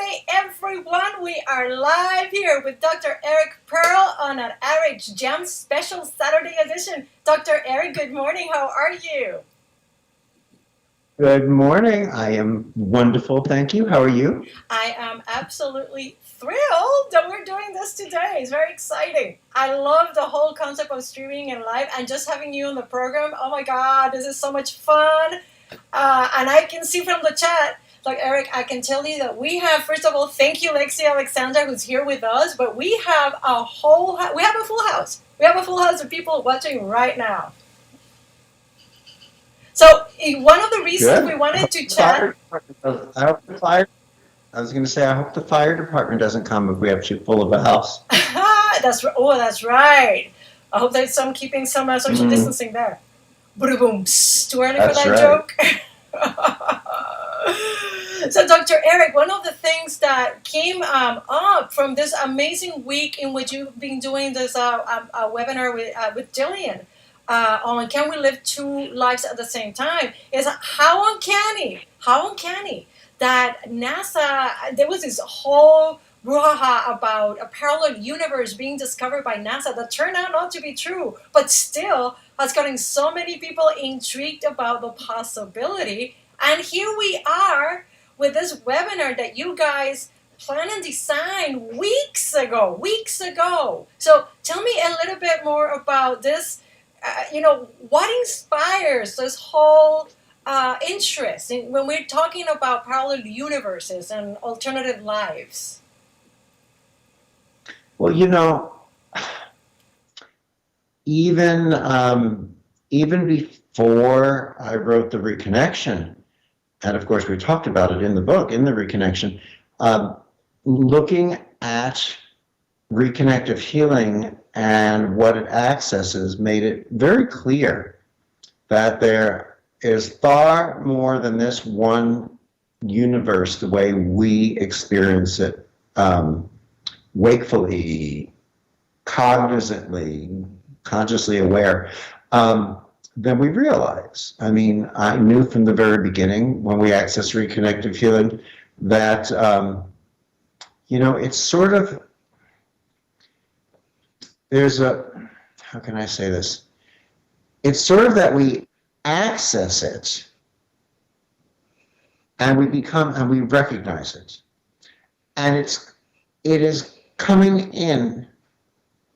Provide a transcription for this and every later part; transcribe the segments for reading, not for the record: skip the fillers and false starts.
Friday, everyone. We are live here with Dr. Eric Pearl on an RH Jam special Saturday edition. Dr. Eric, good morning. How are you? Good morning. I am wonderful, thank you. How are you? I am absolutely thrilled that we're doing this today. It's very exciting. I love the whole concept of streaming and live and just having you on the program. Oh my God, this is so much fun. And I can see from the chat, like Eric, I can tell you that we have, first of all, thank you, Lexi Alexandra, who's here with us. But we have a full house. We have a full house of people watching right now. So one of the reasons Good. we wanted to chat. I was going to say, I hope the fire department doesn't come if we have too full of a house. That's right. I hope there's keeping some social distancing there. Boom. Too early for that joke. So, Dr. Eric, one of the things that came up from this amazing week in which you've been doing this webinar with Jillian on Can We Live Two Lives at the Same Time is how uncanny that NASA, there was this whole brouhaha about a parallel universe being discovered by NASA that turned out not to be true, but still has gotten so many people intrigued about the possibility. And here we are with this webinar that you guys planned and designed weeks ago. So tell me a little bit more about this. What inspires this whole interest when we're talking about parallel universes and alternative lives? Well, even before I wrote the Reconnection, and of course we talked about it in the book, in the Reconnection, looking at Reconnective Healing and what it accesses made it very clear that there is far more than this one universe the way we experience it, wakefully, cognizantly, consciously aware, than we realize. I mean, I knew from the very beginning when we access Reconnective Healing that, it's sort of, how can I say this? It's sort of that we access it and we recognize it. And it is coming in.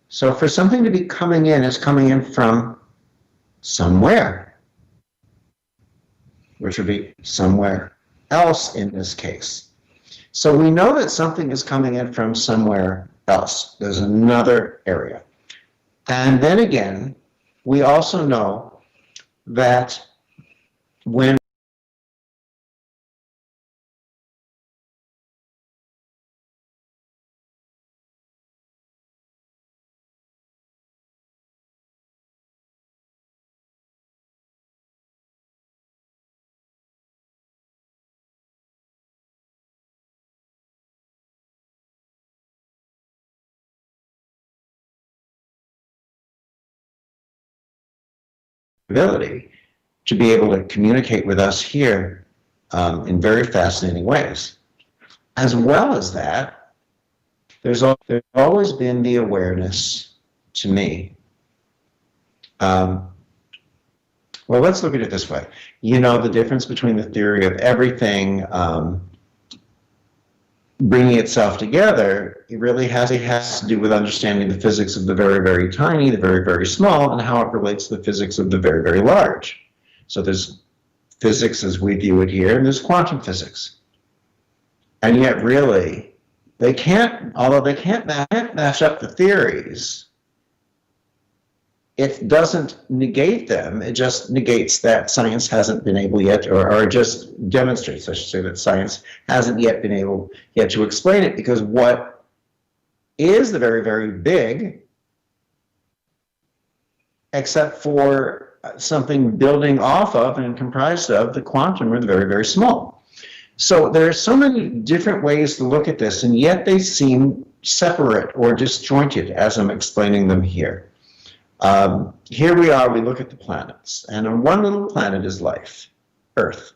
So for something to be coming in, it's coming in from somewhere, which would be somewhere else in this case. So we know that something is coming in from somewhere else. There's another area. And then again, we also know that when ability to be able to communicate with us here in very fascinating ways. As well as that, there's always been the awareness to me. Well, let's look at it this way. The difference between the theory of everything bringing itself together, it really has to do with understanding the physics of the very, very tiny, the very, very small, and how it relates to the physics of the very, very large. So there's physics as we view it here, and there's quantum physics. And yet, really, they can't match up the theories, it doesn't negate them. It just negates that science hasn't been able yet, or just demonstrates, I should say, that science hasn't yet been able yet to explain it, because what is the very, very big, except for something building off of and comprised of the quantum, are the very, very small. So there are so many different ways to look at this, and yet they seem separate or disjointed as I'm explaining them here. Here we are, we look at the planets, and on one little planet is life, Earth.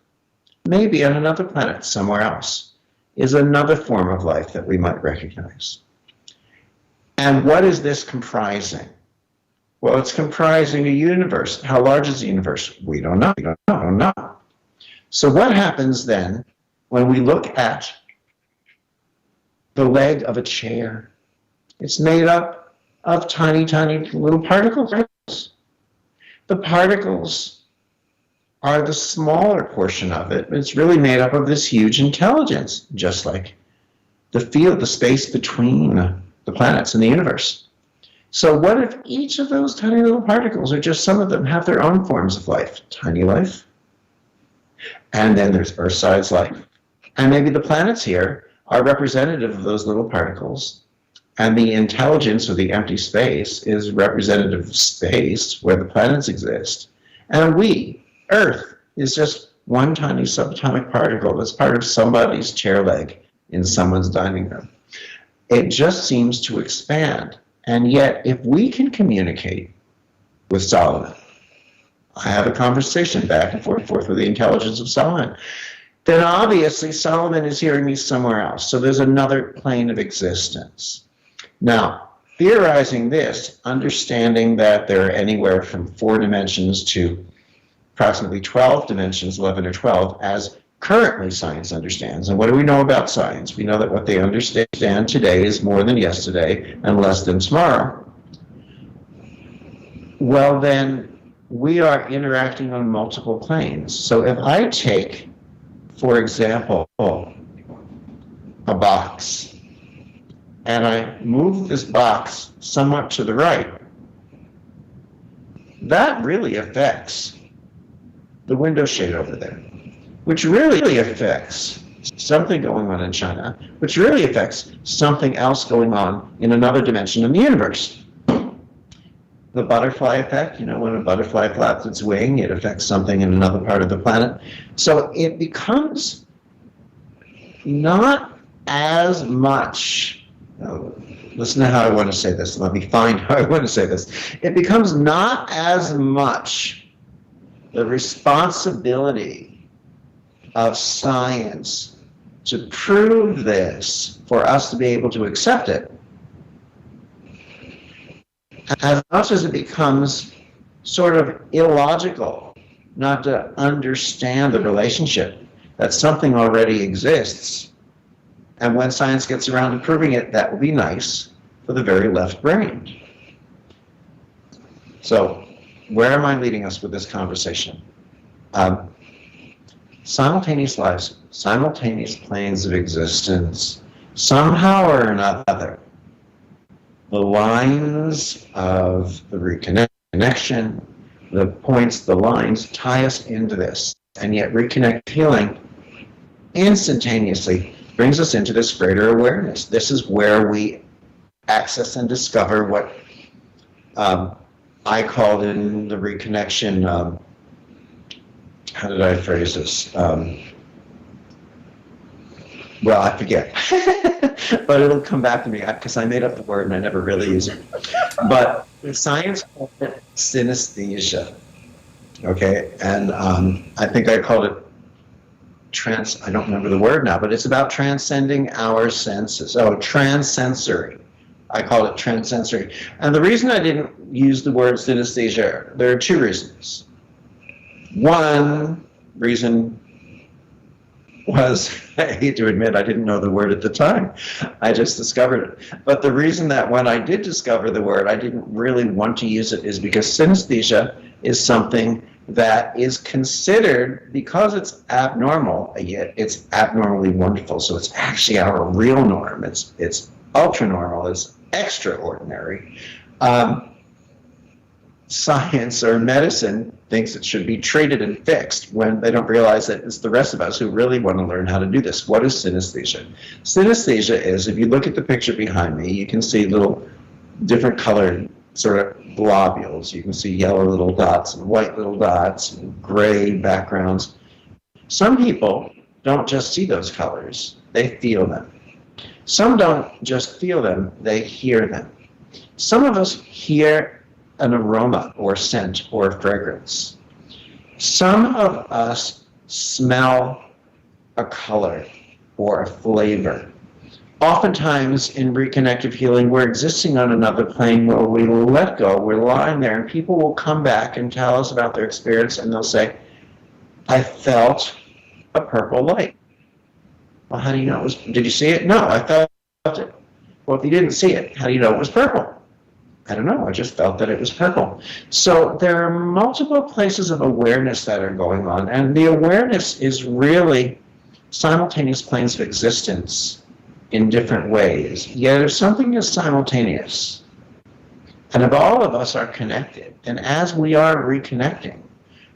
Maybe on another planet somewhere else is another form of life that we might recognize. And what is this comprising? Well, it's comprising a universe. How large is the universe? We don't know. We don't know. So what happens then when we look at the leg of a chair? It's made up of tiny, tiny little particles. The particles are the smaller portion of it. It's really made up of this huge intelligence, just like the field, the space between the planets and the universe. So what if each of those tiny little particles, or just some of them, have their own forms of life? Tiny life. And then there's Earth-sized life. And maybe the planets here are representative of those little particles. And the intelligence, or the empty space, is representative of space where the planets exist. And we, Earth, is just one tiny subatomic particle that's part of somebody's chair leg in someone's dining room. It just seems to expand. And yet, if we can communicate with Solomon, I have a conversation back and forth with the intelligence of Solomon, then obviously Solomon is hearing me somewhere else. So there's another plane of existence. Now, theorizing this, understanding that there are anywhere from 4 dimensions to approximately 12 dimensions, 11 or 12, as currently science understands. And what do we know about science? We know that what they understand today is more than yesterday and less than tomorrow. Well, then we are interacting on multiple planes. So if I take, for example, a box, and I move this box somewhat to the right, that really affects the window shade over there, which really affects something going on in China, which really affects something else going on in another dimension in the universe. The butterfly effect, when a butterfly flaps its wing, it affects something in another part of the planet. So it becomes not as much, listen to how I want to say this, let me find how I want to say this. It becomes not as much the responsibility of science to prove this for us to be able to accept it, as much as it becomes sort of illogical not to understand the relationship that something already exists. And when science gets around to proving it, that will be nice for the very left brain. So, where am I leading us with this conversation? Simultaneous lives, simultaneous planes of existence, somehow or another, the lines of the reconnection, the points, the lines tie us into this. And yet Reconnective Healing instantaneously brings us into this greater awareness. This is where we access and discover what I called in the Reconnection, how did I phrase this? Well, I forget, but it'll come back to me because I made up the word and I never really use it. But science called it synesthesia, okay? And I think I called it I don't remember the word now, but it's about transcending our senses. Oh, transsensory. I call it transsensory. And the reason I didn't use the word synesthesia, there are 2 reasons. One reason was, I hate to admit, I didn't know the word at the time. I just discovered it. But the reason that when I did discover the word, I didn't really want to use it is because synesthesia is something that is considered, because it's abnormal, yet it's abnormally wonderful. So it's actually our real norm. It's ultra normal. It's extraordinary. Science or medicine thinks it should be treated and fixed when they don't realize that it's the rest of us who really want to learn how to do this. What is synesthesia? Synesthesia is, if you look at the picture behind me, you can see little different colored sort of globules. You can see yellow little dots and white little dots and gray backgrounds. Some people don't just see those colors, they feel them. Some don't just feel them, they hear them. Some of us hear an aroma or scent or fragrance. Some of us smell a color. or a flavor. Oftentimes in reconnective healing, we're existing on another plane where we let go, we're lying there, and people will come back and tell us about their experience, and they'll say, I felt a purple light. Well, how do you know it was, did you see it? No, I felt it. Well, if you didn't see it, how do you know it was purple? I don't know, I just felt that it was purple. So there are multiple places of awareness that are going on, and the awareness is really simultaneous planes of existence in different ways. Yet if something is simultaneous, and if all of us are connected, and as we are reconnecting,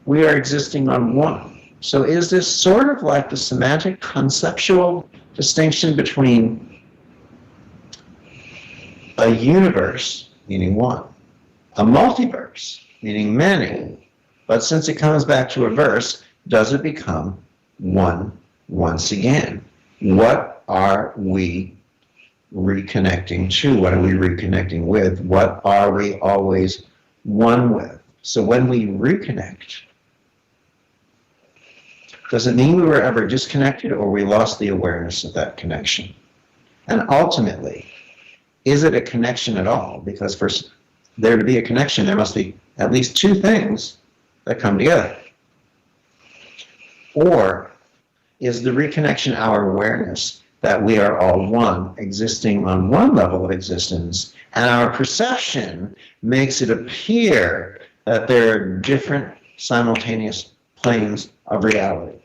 we are existing on one. So is this sort of like the semantic conceptual distinction between a universe, meaning one, a multiverse, meaning many, but since it comes back to a verse, does it become one once again? What are we reconnecting to? What are we reconnecting with? What are we always one with? So when we reconnect, does it mean we were ever disconnected or we lost the awareness of that connection? And ultimately, is it a connection at all? Because for there to be a connection, there must be at least two things that come together. Or is the reconnection our awareness that we are all one, existing on one level of existence, and our perception makes it appear that there are different simultaneous planes of reality?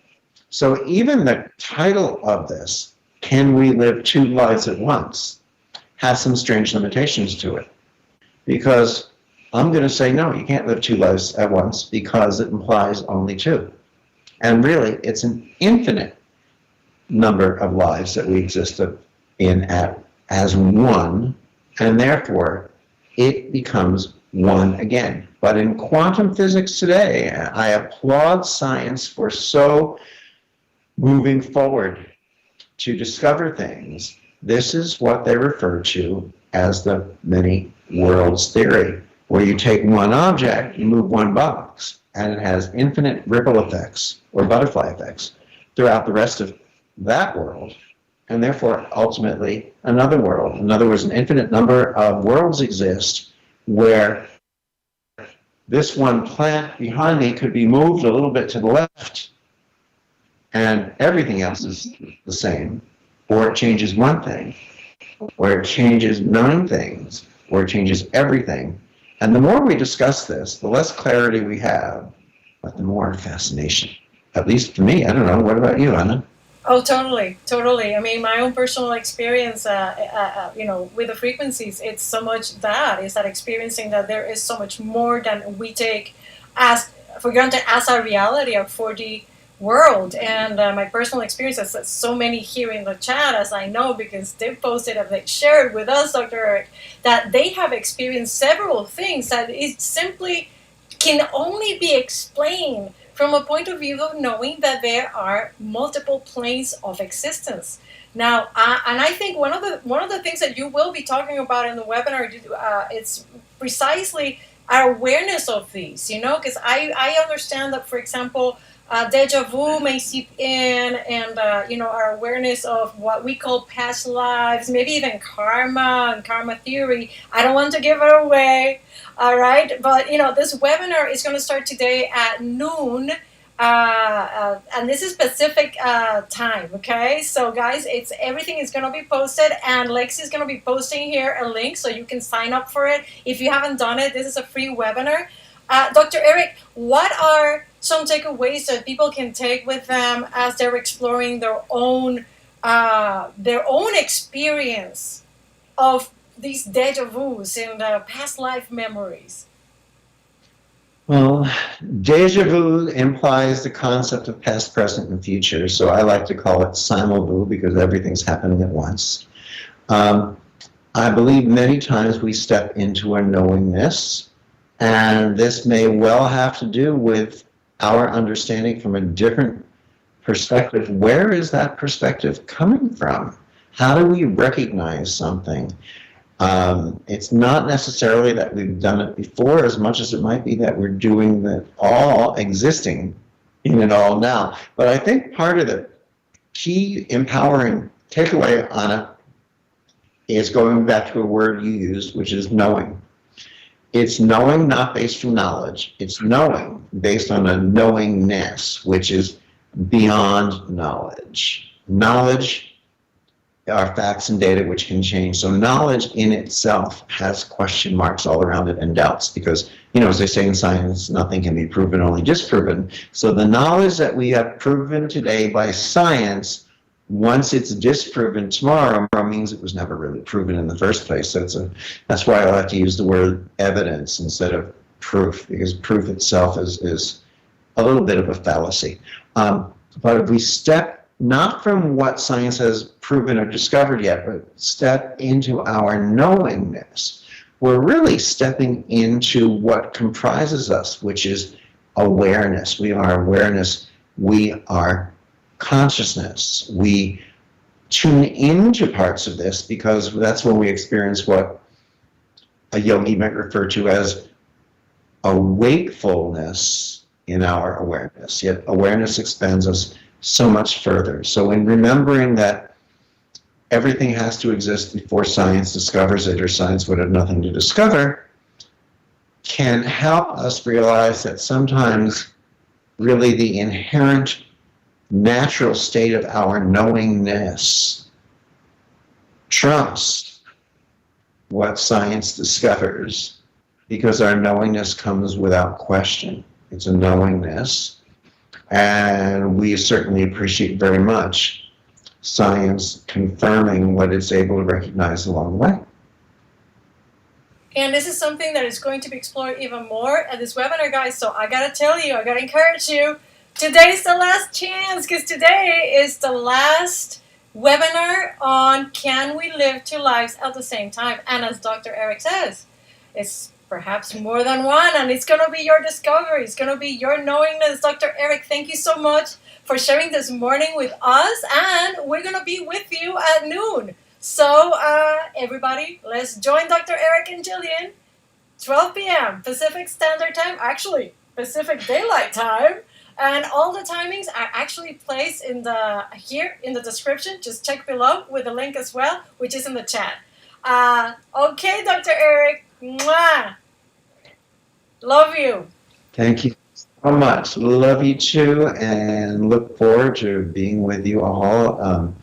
So even the title of this, Can We Live Two Lives at Once?, has some strange limitations to it. Because I'm going to say, no, you can't live two lives at once because it implies only two. And really, it's an infinite number of lives that we exist in as one, and therefore it becomes one again. But in quantum physics today, I applaud science for so moving forward to discover things. This is what they refer to as the many worlds theory, where you take one object, you move one box, and it has infinite ripple effects or butterfly effects throughout the rest of that world, and therefore ultimately another world. In other words, an infinite number of worlds exist where this one plant behind me could be moved a little bit to the left and everything else is the same, or it changes one thing, or it changes 9 things, or it changes everything. And the more we discuss this, the less clarity we have, but the more fascination. At least for me, I don't know. What about you, Ana? Oh, totally, totally. I mean, my own personal experience, with the frequencies, it's so much that is that experiencing that there is so much more than we take as for granted as our reality, our 4D world. And my personal experience, as so many here in the chat, as I know, because they've posted and they shared with us, Dr. Eric, that they have experienced several things that it simply can only be explained from a point of view of knowing that there are multiple planes of existence. Now, and I think one of the things that you will be talking about in the webinar, it's precisely our awareness of these. Because I understand that, for example, deja vu may seep in, and our awareness of what we call past lives, maybe even karma and karma theory. I don't want to give it away. All right, but this webinar is going to start today at noon, and this is Pacific time. Okay, so guys, everything is going to be posted, and Lexi is going to be posting here a link so you can sign up for it if you haven't done it. This is a free webinar. Dr. Eric, what are some takeaways that people can take with them as they're exploring their own experience of these deja vus and past life memories? Well, deja vu implies the concept of past, present, and future, so I like to call it simul-vu because everything's happening at once. I believe many times we step into a knowingness, and this may well have to do with our understanding from a different perspective. Where is that perspective coming from? How do we recognize something? It's not necessarily that we've done it before as much as it might be that we're doing it all, existing in it all now. But I think part of the key empowering takeaway, Anna, is going back to a word you used, which is knowing. It's knowing not based on knowledge. It's knowing based on a knowingness, which is beyond knowledge. Knowledge are facts and data which can change. So knowledge in itself has question marks all around it and doubts because, as they say in science, nothing can be proven, only disproven. So the knowledge that we have proven today by science, once it's disproven tomorrow, means it was never really proven in the first place. So that's why I like to use the word evidence instead of proof, because proof itself is a little bit of a fallacy. But if we step not from what science has proven or discovered yet, but step into our knowingness, we're really stepping into what comprises us, which is awareness. We are awareness. We are consciousness. We tune into parts of this because that's when we experience what a yogi might refer to as a wakefulness in our awareness. Yet awareness expands us so much further. So in remembering that everything has to exist before science discovers it, or science would have nothing to discover, can help us realize that sometimes really the inherent natural state of our knowingness trumps what science discovers, because our knowingness comes without question. It's a knowingness. And we certainly appreciate very much science confirming what it's able to recognize along the way. And this is something that is going to be explored even more at this webinar, guys. So I gotta tell you, I gotta encourage you, today's the last chance, because today is the last webinar on can we live two lives at the same time? And as Dr. Eric says, it's perhaps more than one, and it's going to be your discovery. It's going to be your knowingness. Dr. Eric, thank you so much for sharing this morning with us, and we're going to be with you at noon. So, everybody, let's join Dr. Eric and Jillian, 12 p.m. Pacific Standard Time, actually Pacific Daylight Time, and all the timings are actually placed here in the description. Just check below with the link as well, which is in the chat. Okay, Dr. Eric. Mwah. Love you. Thank you so much. Love you too, and look forward to being with you all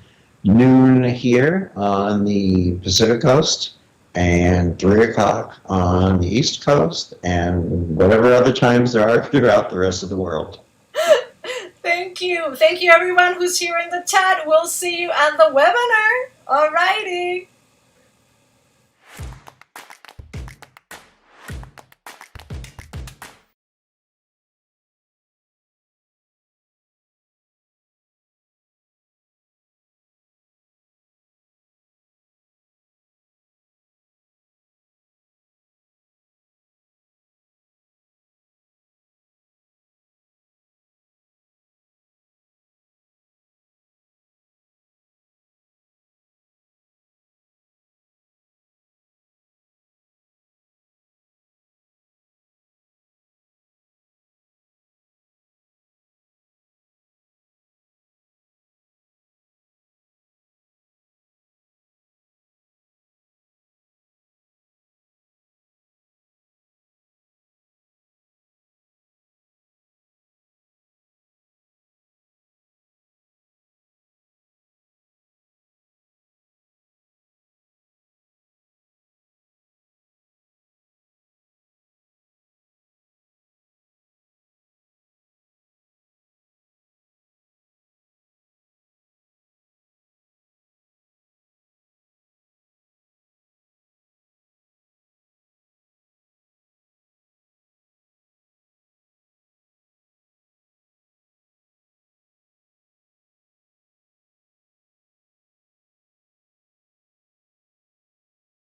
noon here on the Pacific Coast and 3 o'clock on the East Coast and whatever other times there are throughout the rest of the world. Thank you. Thank you, everyone who's here in the chat. We'll see you at the webinar. All righty.